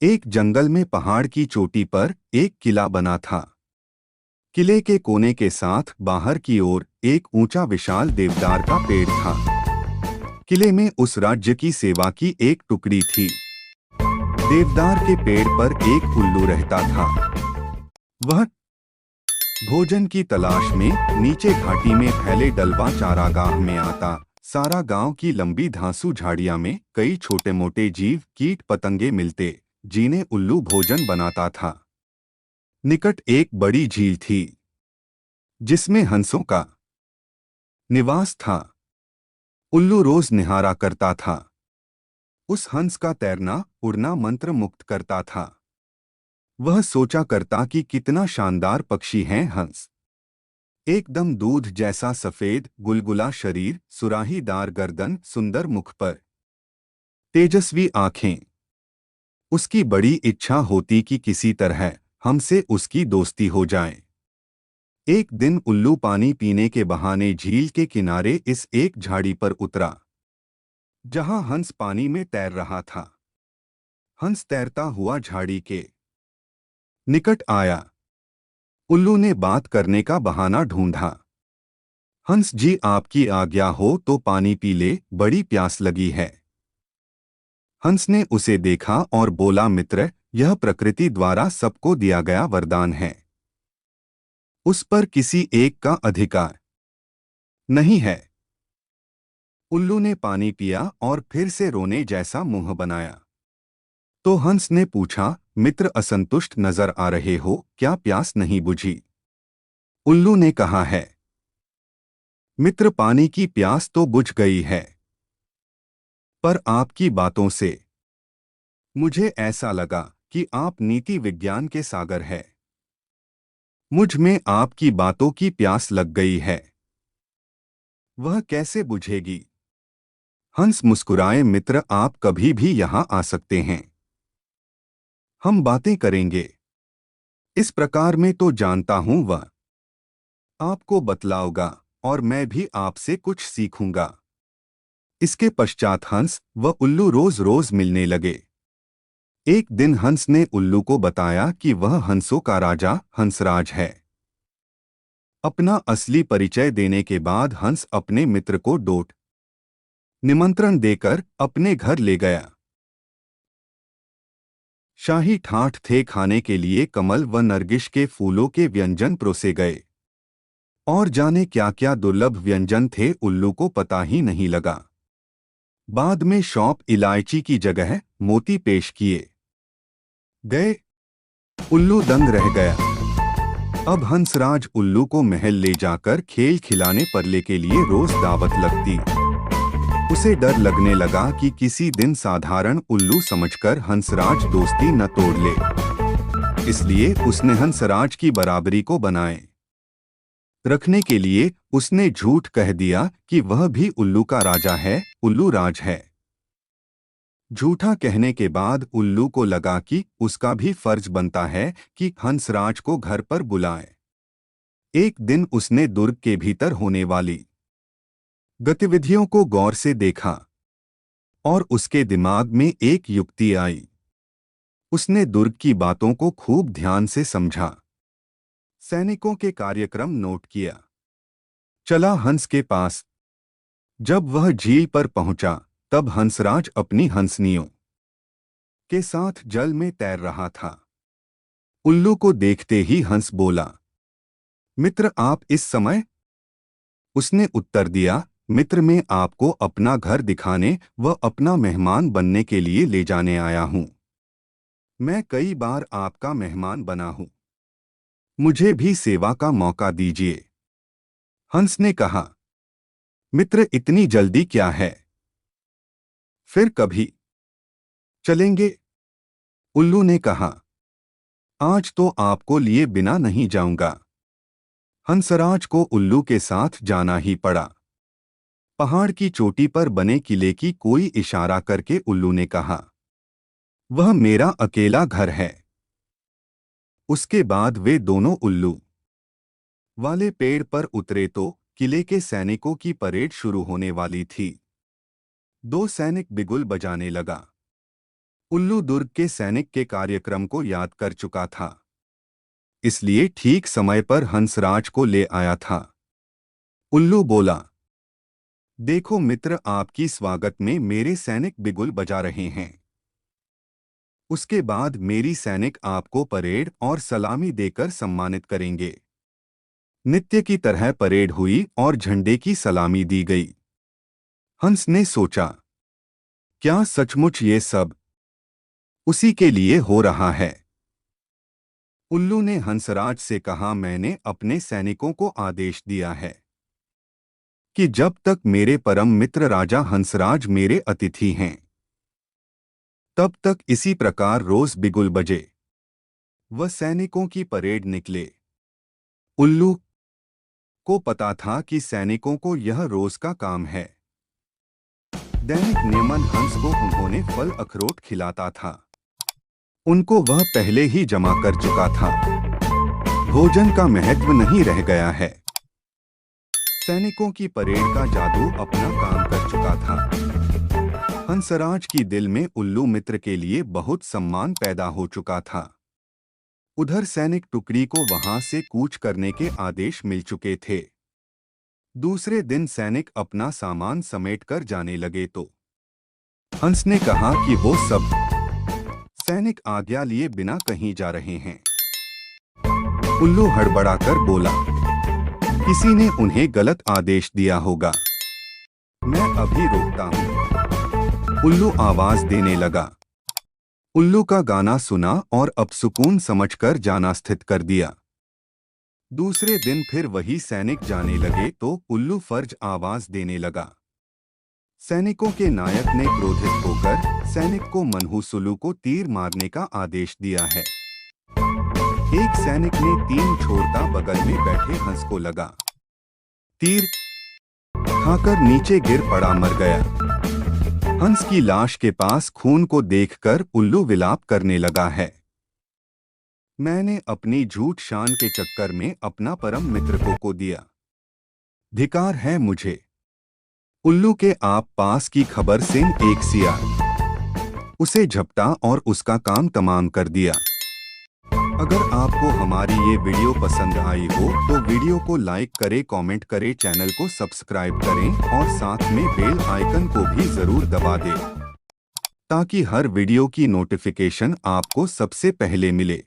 एक जंगल में पहाड़ की चोटी पर एक किला बना था। किले के कोने के साथ बाहर की ओर एक ऊंचा विशाल देवदार का पेड़ था। किले में उस राज्य की सेवा की एक टुकड़ी थी। देवदार के पेड़ पर एक उल्लू रहता था। वह भोजन की तलाश में नीचे घाटी में फैले डलवा चारागाह में आता। सारा गांव की लंबी धांसू झाड़ियां में कई छोटे मोटे जीव कीट पतंगे मिलते, जिन्हें उल्लू भोजन बनाता था। निकट एक बड़ी झील थी जिसमें हंसों का निवास था। उल्लू रोज निहारा करता था। उस हंस का तैरना उड़ना मंत्र मुक्त करता था। वह सोचा करता कि कितना शानदार पक्षी हैं हंस। एकदम दूध जैसा सफेद गुलगुला शरीर, सुराहीदार गर्दन, सुंदर मुख पर तेजस्वी आंखें। उसकी बड़ी इच्छा होती कि किसी तरह हमसे उसकी दोस्ती हो जाए। एक दिन उल्लू पानी पीने के बहाने झील के किनारे इस एक झाड़ी पर उतरा जहां हंस पानी में तैर रहा था। हंस तैरता हुआ झाड़ी के निकट आया। उल्लू ने बात करने का बहाना ढूंढा। हंस जी, आपकी आज्ञा हो तो पानी पी ले, बड़ी प्यास लगी है। हंस ने उसे देखा और बोला, मित्र, यह प्रकृति द्वारा सबको दिया गया वरदान है। उस पर किसी एक का अधिकार नहीं है। उल्लू ने पानी पिया और फिर से रोने जैसा मुंह बनाया। तो हंस ने पूछा, मित्र, असंतुष्ट नजर आ रहे हो, क्या प्यास नहीं बुझी? उल्लू ने कहा है, मित्र, पानी की प्यास तो बुझ गई है, पर आपकी बातों से मुझे ऐसा लगा कि आप नीति विज्ञान के सागर है। मुझ में आपकी बातों की प्यास लग गई है। वह कैसे बुझेगी? हंस मुस्कुराए, मित्र, आप कभी भी यहां आ सकते हैं। हम बातें करेंगे। इस प्रकार में तो जानता हूं वह आपको बतलाओगा और मैं भी आपसे कुछ सीखूंगा। इसके पश्चात हंस व उल्लू रोज रोज मिलने लगे। एक दिन हंस ने उल्लू को बताया कि वह हंसों का राजा हंसराज है। अपना असली परिचय देने के बाद हंस अपने मित्र को डोट निमंत्रण देकर अपने घर ले गया। शाही ठाठ थे, खाने के लिए कमल व नरगिस के फूलों के व्यंजन परोसे गए। और जाने क्या क्या दुर्लभ व्यंजन थे, उल्लू को पता ही नहीं लगा। बाद में सौंफ इलायची की जगह मोती पेश किए गए। उल्लू दंग रह गया। अब हंसराज उल्लू को महल ले जाकर खेल खिलाने परले के लिए रोज दावत लगती। उसे डर लगने लगा कि किसी दिन साधारण उल्लू समझकर हंसराज दोस्ती न तोड़ ले। इसलिए उसने हंसराज की बराबरी को बनाए रखने के लिए उसने झूठ कह दिया कि वह भी उल्लू का राजा है, उल्लू राज है। झूठा कहने के बाद उल्लू को लगा कि उसका भी फर्ज बनता है कि हंसराज को घर पर बुलाए। एक दिन उसने दुर्ग के भीतर होने वाली गतिविधियों को गौर से देखा और उसके दिमाग में एक युक्ति आई। उसने दुर्ग की बातों को खूब ध्यान से समझा, सैनिकों के कार्यक्रम नोट किया। चला हंस के पास। जब वह झील पर पहुंचा तब हंसराज अपनी हंसनियों के साथ जल में तैर रहा था। उल्लू को देखते ही हंस बोला, मित्र, आप इस समय? उसने उत्तर दिया, मित्र, मैं आपको अपना घर दिखाने व अपना मेहमान बनने के लिए ले जाने आया हूं। मैं कई बार आपका मेहमान बना हूं। मुझे भी सेवा का मौका दीजिए। हंस ने कहा, मित्र, इतनी जल्दी क्या है? फिर कभी चलेंगे। उल्लू ने कहा, आज तो आपको लिए बिना नहीं जाऊंगा। हंसराज को उल्लू के साथ जाना ही पड़ा। पहाड़ की चोटी पर बने किले की कोई इशारा करके उल्लू ने कहा, वह मेरा अकेला घर है। उसके बाद वे दोनों उल्लू वाले पेड़ पर उतरे तो किले के सैनिकों की परेड शुरू होने वाली थी। दो सैनिक बिगुल बजाने लगा। उल्लू दुर्ग के सैनिक के कार्यक्रम को याद कर चुका था, इसलिए ठीक समय पर हंसराज को ले आया था। उल्लू बोला, देखो मित्र, आपकी स्वागत में मेरे सैनिक बिगुल बजा रहे हैं। उसके बाद मेरी सैनिक आपको परेड और सलामी देकर सम्मानित करेंगे। नित्य की तरह परेड हुई और झंडे की सलामी दी गई। हंस ने सोचा, क्या सचमुच ये सब उसी के लिए हो रहा है? उल्लू ने हंसराज से कहा, मैंने अपने सैनिकों को आदेश दिया है कि जब तक मेरे परम मित्र राजा हंसराज मेरे अतिथि हैं, तब तक इसी प्रकार रोज बिगुल बजे। वह सैनिकों की परेड निकले। उल्लू को पता था कि सैनिकों को यह रोज का काम है। दैनिक नियमन हंस को उन्होंने फल अखरोट खिलाता था। उनको वह पहले ही जमा कर चुका था। भोजन का महत्व नहीं रह गया है। सैनिकों की परेड का जादू अपना काम कर चुका था। हंसराज की दिल में उल्लू मित्र के लिए बहुत सम्मान पैदा हो चुका था। उधर सैनिक टुकड़ी को वहां से कूच करने के आदेश मिल चुके थे। दूसरे दिन सैनिक अपना सामान समेटकर जाने लगे तो हंस ने कहा कि वो सब सैनिक आज्ञा लिए बिना कहीं जा रहे हैं। उल्लू हड़बड़ाकर बोला, किसी ने उन्हें गलत आदेश दिया होगा। मैं अभी रोकता हूँ। उल्लू आवाज देने लगा। उल्लू का गाना सुना और अपसुकून समझकर जाना स्थित कर दिया। दूसरे दिन फिर वही सैनिक जाने लगे तो उल्लू फर्ज आवाज देने लगा। सैनिकों के नायक ने क्रोधित होकर सैनिक को मनहूसुलू को तीर मारने का आदेश दिया है। एक सैनिक ने तीर छोड़ता बगल में बैठे हंस को लगा। तीर खाकर नीचे गिर पड़ा, मर गया। हंस की लाश के पास खून को देखकर उल्लू विलाप करने लगा है। मैंने अपनी झूठ शान के चक्कर में अपना परम मित्र को दिया। धिकार है मुझे। उल्लू के आप पास की खबर से एक सियार उसे झपटा और उसका काम तमाम कर दिया। अगर आपको हमारी ये वीडियो पसंद आई हो तो वीडियो को लाइक करें, कमेंट करें, चैनल को सब्सक्राइब करें और साथ में बेल आइकन को भी जरूर दबा दें ताकि हर वीडियो की नोटिफिकेशन आपको सबसे पहले मिले।